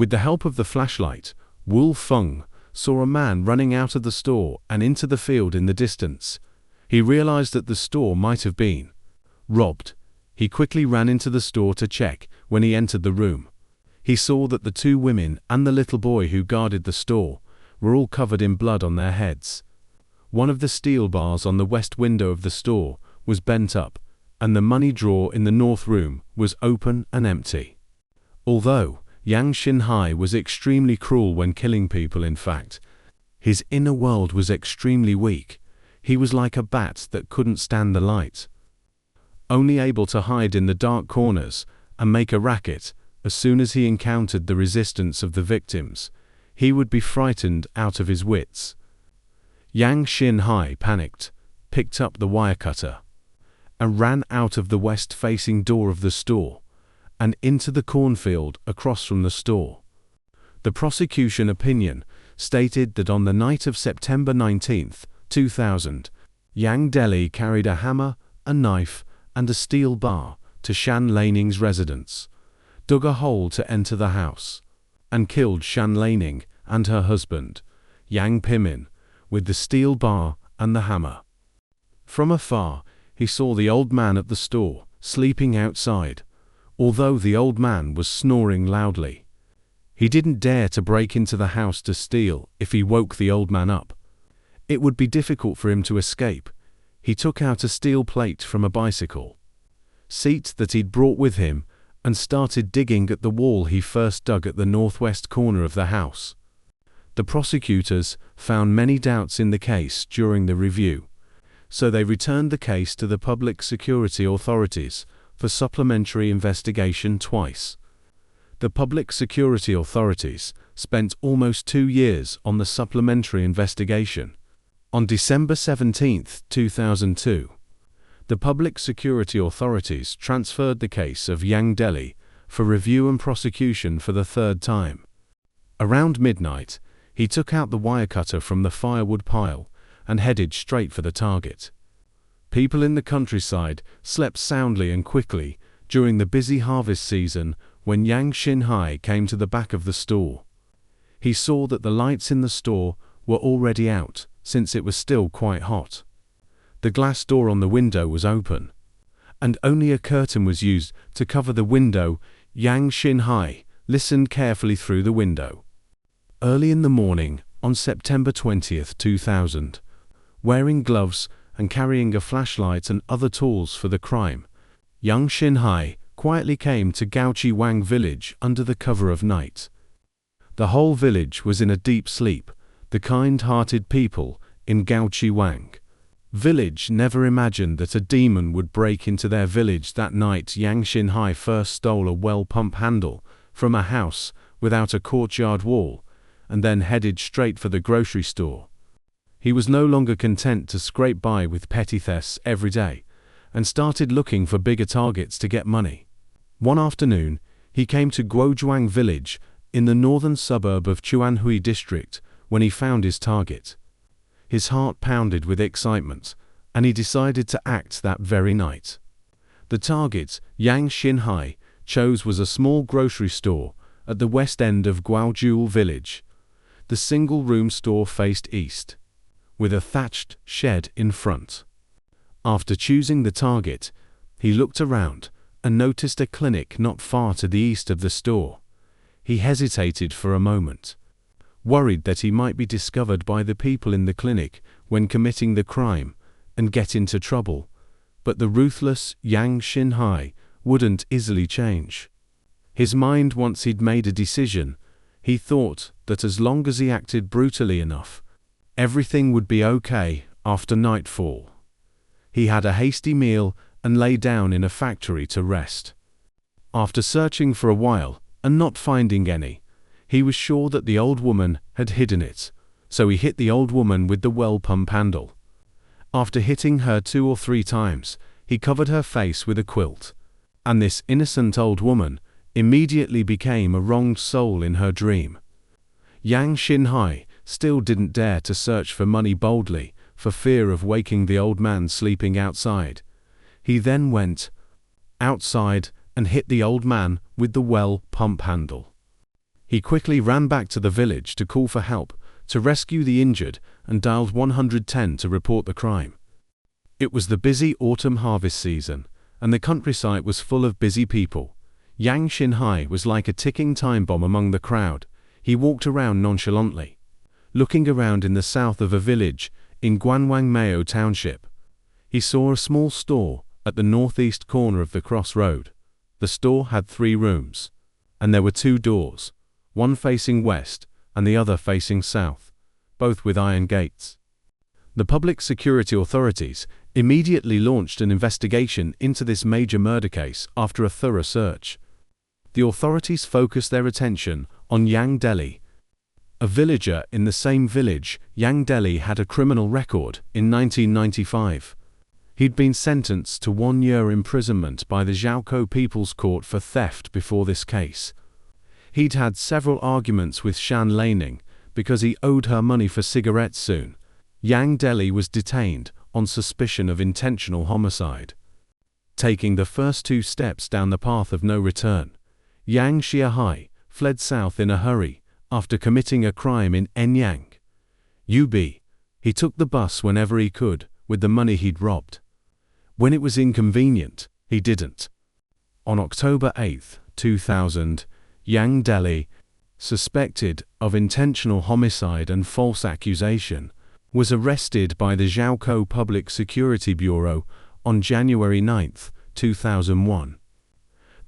With the help of the flashlight, Wu Feng saw a man running out of the store and into the field in the distance. He realized that the store might have been robbed. He quickly ran into the store to check. When he entered the room, he saw that the two women and the little boy who guarded the store were all covered in blood on their heads. One of the steel bars on the west window of the store was bent up, and the money drawer in the north room was open and empty. Although Yang Xinhai was extremely cruel when killing people, in fact, his inner world was extremely weak. He was like a bat that couldn't stand the light, only able to hide in the dark corners and make a racket. As soon as he encountered the resistance of the victims, he would be frightened out of his wits. Yang Xinhai panicked, picked up the wire cutter, and ran out of the west-facing door of the store and into the cornfield across from the store. The prosecution opinion stated that on the night of September 19, 2000, Yang Deli carried a hammer, a knife, and a steel bar to Shan Laning's residence, dug a hole to enter the house, and killed Shan Laning and her husband, Yang Pimin, with the steel bar and the hammer. From afar, he saw the old man at the store, sleeping outside, although the old man was snoring loudly. He didn't dare to break into the house to steal if he woke the old man up. It would be difficult for him to escape. He took out a steel plate from a bicycle seat that he'd brought with him and started digging at the wall he first dug at the northwest corner of the house. The prosecutors found many doubts in the case during the review, so they returned the case to the public security authorities for supplementary investigation twice. The public security authorities spent almost 2 years on the supplementary investigation. On December 17, 2002, the public security authorities transferred the case of Yang Deli for review and prosecution for the third time. Around midnight, he took out the wire cutter from the firewood pile and headed straight for the target. People in the countryside slept soundly and quickly during the busy harvest season when Yang Xinhai came to the back of the store. He saw that the lights in the store were already out, since it was still quite hot. The glass door on the window was open, and only a curtain was used to cover the window. Yang Xinhai listened carefully through the window. Early in the morning, on September 20, 2000, wearing gloves and carrying a flashlight and other tools for the crime, Yang Xinhai quietly came to Gaoqi Wang village under the cover of night. The whole village was in a deep sleep. The kind-hearted people in Gaoqi Wang village never imagined that a demon would break into their village that night. Yang Xinhai first stole a well pump handle from a house without a courtyard wall and then headed straight for the grocery store. He was no longer content to scrape by with petty thefts every day and started looking for bigger targets to get money. One afternoon, he came to Guozhuang village in the northern suburb of Chuanhui district when he found his target. His heart pounded with excitement, and he decided to act that very night. The target Yang Xinhai chose was a small grocery store at the west end of Guozhou village. The single-room store faced east, with a thatched shed in front. After choosing the target, he looked around and noticed a clinic not far to the east of the store. He hesitated for a moment, worried that he might be discovered by the people in the clinic when committing the crime and get into trouble, but the ruthless Yang Xinhai wouldn't easily change his mind once he'd made a decision. He thought that as long as he acted brutally enough, everything would be okay. After nightfall, he had a hasty meal and lay down in a factory to rest. After searching for a while and not finding any, he was sure that the old woman had hidden it, so he hit the old woman with the well pump handle. After hitting her 2 or 3 times, he covered her face with a quilt, and this innocent old woman immediately became a wronged soul in her dream. Yang Xinhai still didn't dare to search for money boldly for fear of waking the old man sleeping outside. He then went outside and hit the old man with the well pump handle. He quickly ran back to the village to call for help, to rescue the injured, and dialed 110 to report the crime. It was the busy autumn harvest season, and the countryside was full of busy people. Yang Xinhai was like a ticking time bomb among the crowd. He walked around nonchalantly, looking around in the south of a village in Guanwangmao Township. He saw a small store at the northeast corner of the crossroad. The store had 3 rooms, and there were 2 doors, one facing west and the other facing south, both with iron gates. The public security authorities immediately launched an investigation into this major murder case after a thorough search. The authorities focused their attention on Yang Deli. A villager in the same village, Yang Deli had a criminal record in 1995. He'd been sentenced to 1 year imprisonment by the Zhaokou People's Court for theft before this case. He'd had several arguments with Shan Leining because he owed her money for cigarettes soon. Yang Deli was detained on suspicion of intentional homicide. Taking the first 2 steps down the path of no return, Yang Xinhai fled south in a hurry after committing a crime in Enyang. He took the bus whenever he could with the money he'd robbed. When it was inconvenient, he didn't. On October 8, 2000, Yang Deli, suspected of intentional homicide and false accusation, was arrested by the Zhaokou Public Security Bureau on January 9, 2001.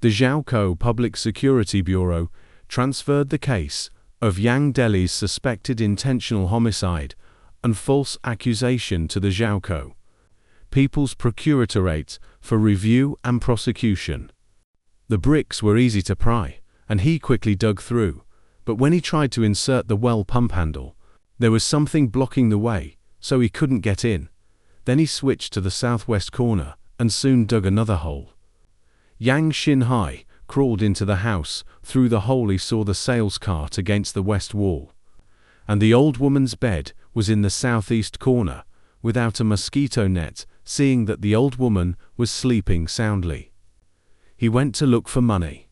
The Zhaokou Public Security Bureau transferred the case of Yang Deli's suspected intentional homicide and false accusation to the Zhaokou People's Procuratorate for review and prosecution. The bricks were easy to pry, and he quickly dug through, but when he tried to insert the well pump handle, there was something blocking the way, so he couldn't get in. Then he switched to the southwest corner and soon dug another hole. Yang Xinhai crawled into the house. Through the hole he saw the sales cart against the west wall. And the old woman's bed was in the southeast corner, without a mosquito net, seeing that the old woman was sleeping soundly. He went to look for money.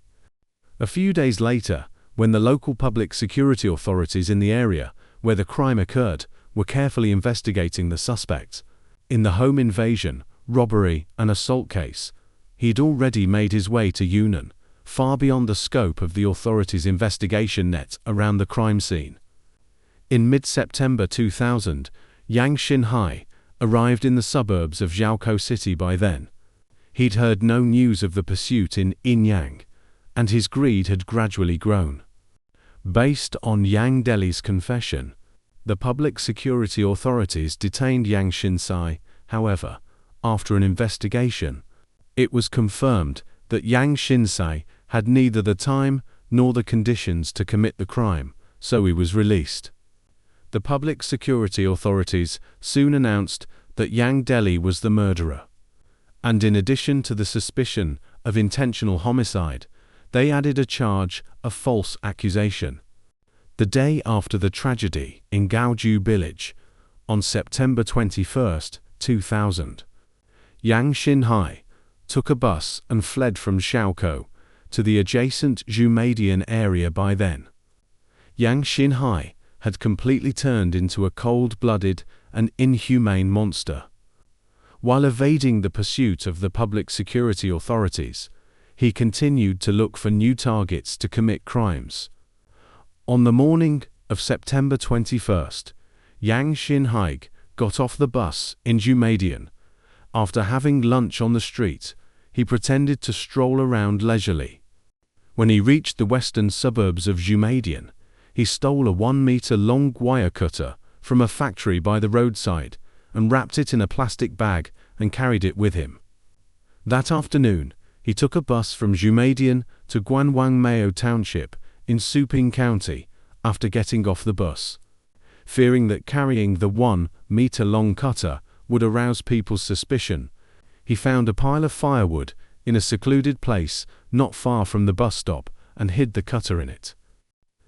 A few days later, when the local public security authorities in the area where the crime occurred were carefully investigating the suspects in the home invasion, robbery, and assault case, he'd already made his way to Yunnan, far beyond the scope of the authorities' investigation net around the crime scene. In mid-September 2000, Yang Xinhai arrived in the suburbs of Zhaokou City by then. He'd heard no news of the pursuit in Enyang, and his greed had gradually grown. Based on Yang Deli's confession, the public security authorities detained Yang Xinhai. However, after an investigation, it was confirmed that Yang Xinhai had neither the time nor the conditions to commit the crime, so he was released. The public security authorities soon announced that Yang Deli was the murderer. And in addition to the suspicion of intentional homicide, they added a charge of false accusation. The day after the tragedy in Gaoju village, on September 21, 2000, Yang Xinhai took a bus and fled from Zhaokou to the adjacent Zhumadian area. By then, Yang Xinhai had completely turned into a cold-blooded and inhumane monster. While evading the pursuit of the public security authorities, he continued to look for new targets to commit crimes. On the morning of September 21st, Yang Xinhai got off the bus in Zhumadian. After having lunch on the street, he pretended to stroll around leisurely. When he reached the western suburbs of Zhumadian, he stole a 1-meter-long wire cutter from a factory by the roadside and wrapped it in a plastic bag and carried it with him. That afternoon, he took a bus from Zhumadian to Guanwangmao Township in Suping County. After getting off the bus, fearing that carrying the 1-meter-long cutter would arouse people's suspicion, he found a pile of firewood in a secluded place not far from the bus stop and hid the cutter in it.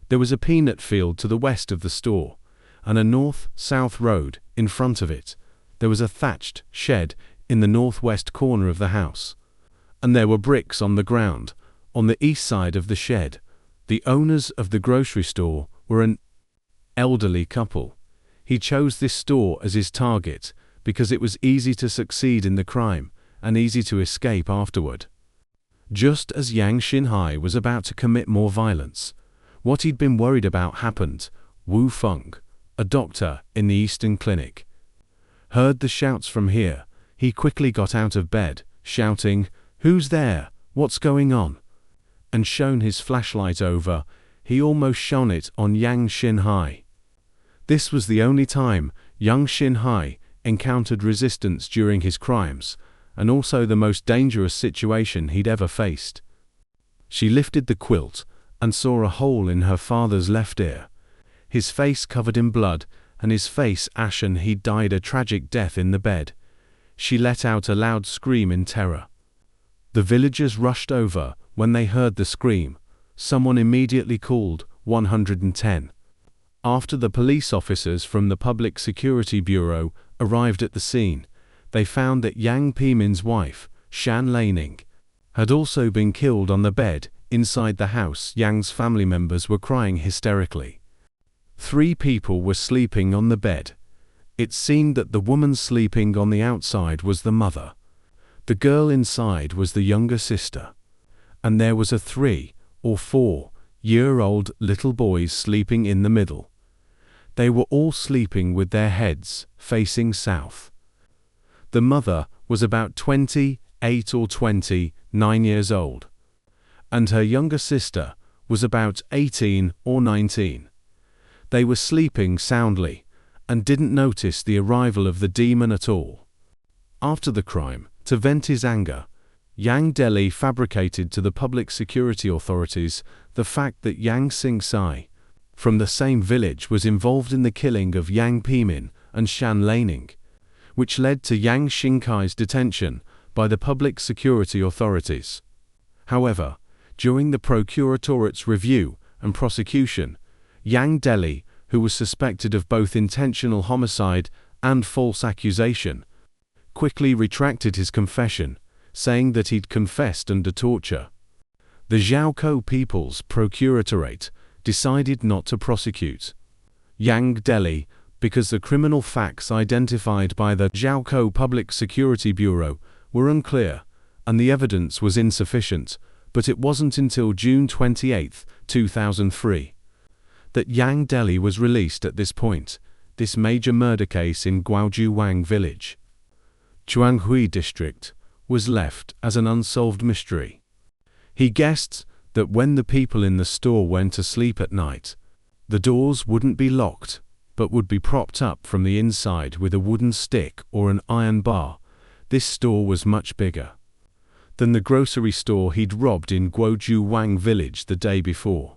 There was a peanut field to the west of the store, and a north-south road in front of it. There was a thatched shed in the northwest corner of the house, and there were bricks on the ground on the east side of the shed. The owners of the grocery store were an elderly couple. He chose this store as his target because it was easy to succeed in the crime and easy to escape afterward. Just as Yang Xinhai was about to commit more violence, what he'd been worried about happened. Wu Feng, a doctor in the Eastern Clinic, heard the shouts from here. He quickly got out of bed, shouting, "Who's there? What's going on?" and shone his flashlight over. He almost shone it on Yang Xinhai. This was the only time Yang Xinhai encountered resistance during his crimes, and also the most dangerous situation he'd ever faced. She lifted the quilt and saw a hole in her father's left ear. His face covered in blood, and his face ashen. He died a tragic death in the bed. She let out a loud scream in terror. The villagers rushed over when they heard the scream. Someone immediately called 110. After the police officers from the Public Security Bureau arrived at the scene, they found that Yang Pimin's wife, Shan Leining, had also been killed on the bed. Inside the house, Yang's family members were crying hysterically. 3 people were sleeping on the bed. It seemed that the woman sleeping on the outside was the mother. The girl inside was the younger sister. And there was a 3 or 4-year-old little boy sleeping in the middle. They were all sleeping with their heads facing south. The mother was about 28 or 29 years old, and her younger sister was about 18 or 19. They were sleeping soundly and didn't notice the arrival of the demon at all. After the crime, to vent his anger, Yang Deli fabricated to the public security authorities the fact that Yang Xinhai, from the same village, was involved in the killing of Yang Pimin and Shan Leining, which led to Yang Xinhai's detention by the public security authorities. However, during the procurator's review and prosecution, Yang Deli, who was suspected of both intentional homicide and false accusation, quickly retracted his confession, saying that he'd confessed under torture. The Zhaokou People's Procuratorate decided not to prosecute Yang Deli because the criminal facts identified by the Zhaokou Public Security Bureau were unclear and the evidence was insufficient. But it wasn't until June 28, 2003, that Yang Deli was released. At this point, this major murder case in Guojuwang village, Chuanghui district, was left as an unsolved mystery. He guessed that when the people in the store went to sleep at night, the doors wouldn't be locked, but would be propped up from the inside with a wooden stick or an iron bar. This store was much bigger than the grocery store he'd robbed in Guojuwang village the day before.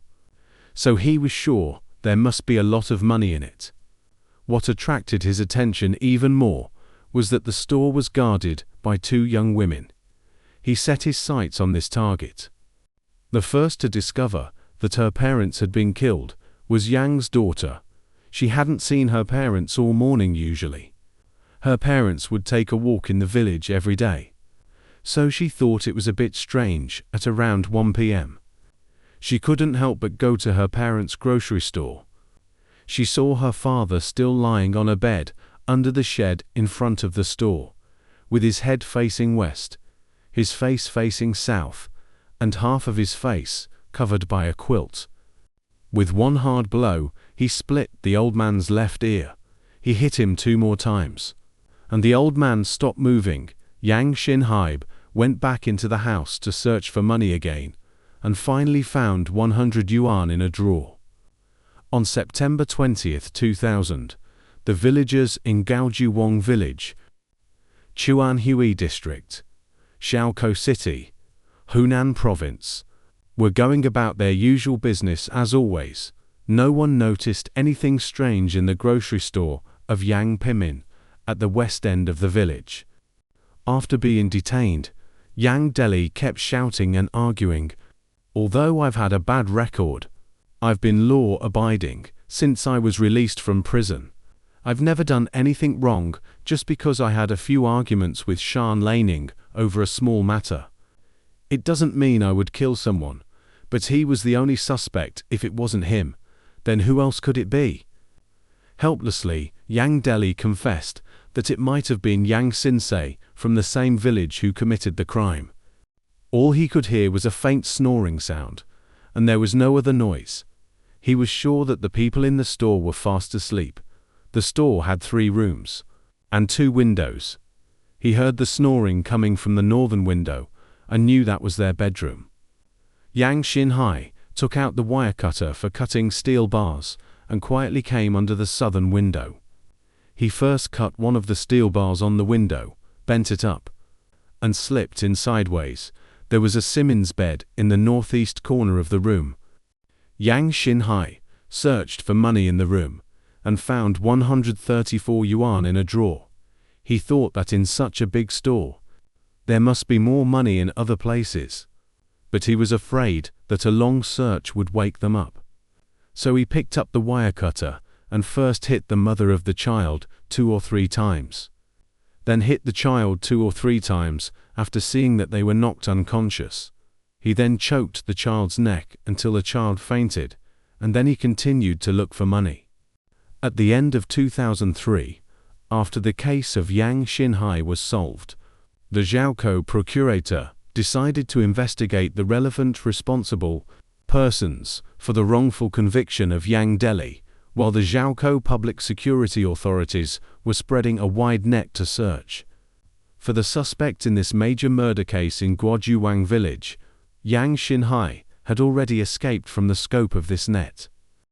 So he was sure there must be a lot of money in it. What attracted his attention even more was that the store was guarded by 2 young women. He set his sights on this target. The first to discover that her parents had been killed was Yang's daughter. She hadn't seen her parents all morning usually. Her parents would take a walk in the village every day, so she thought it was a bit strange at around 1 p.m. She couldn't help but go to her parents' grocery store. She saw her father still lying on a bed under the shed in front of the store, with his head facing west, his face facing south, and half of his face covered by a quilt. With one hard blow, he split the old man's left ear. He hit him 2 more times, and the old man stopped moving. Yang Xinhai went back into the house to search for money again, and finally found 100 yuan in a drawer. On September 20, 2000, the villagers in Gaojuwang village, Chuanhui district, Shaokou city, Hunan province, were going about their usual business as always. No one noticed anything strange in the grocery store of Yang Pimin at the west end of the village. After being detained, Yang Deli kept shouting and arguing, "Although I've had a bad record, I've been law-abiding since I was released from prison. I've never done anything wrong just because I had a few arguments with Shan Leining over a small matter. It doesn't mean I would kill someone, But he was the only suspect. If it wasn't him, then who else could it be? Helplessly, Yang Deli confessed that it might have been Yang Shinsei from the same village who committed the crime. All he could hear was a faint snoring sound, and there was no other noise. He was sure that the people in the store were fast asleep. The store had 3 rooms and 2 windows. He heard the snoring coming from the northern window and knew that was their bedroom. Yang Xinhai took out the wire cutter for cutting steel bars and quietly came under the southern window. He first cut one of the steel bars on the window, bent it up, and slipped in sideways. There was a Simmons bed in the northeast corner of the room. Yang Xinhai searched for money in the room and found 134 yuan in a drawer. He thought that in such a big store, there must be more money in other places. But he was afraid that a long search would wake them up. So he picked up the wire cutter and first hit the mother of the child 2 or 3 times. Then hit the child 2 or 3 times after seeing that they were knocked unconscious. He then choked the child's neck until the child fainted, and then he continued to look for money. At the end of 2003, after the case of Yang Xinhai was solved, the Zhaokou procurator decided to investigate the relevant responsible persons for the wrongful conviction of Yang Deli, while the Zhaokou public security authorities were spreading a wide net to search for the suspect in this major murder case in Guojuwang village. Yang Xinhai had already escaped from the scope of this net.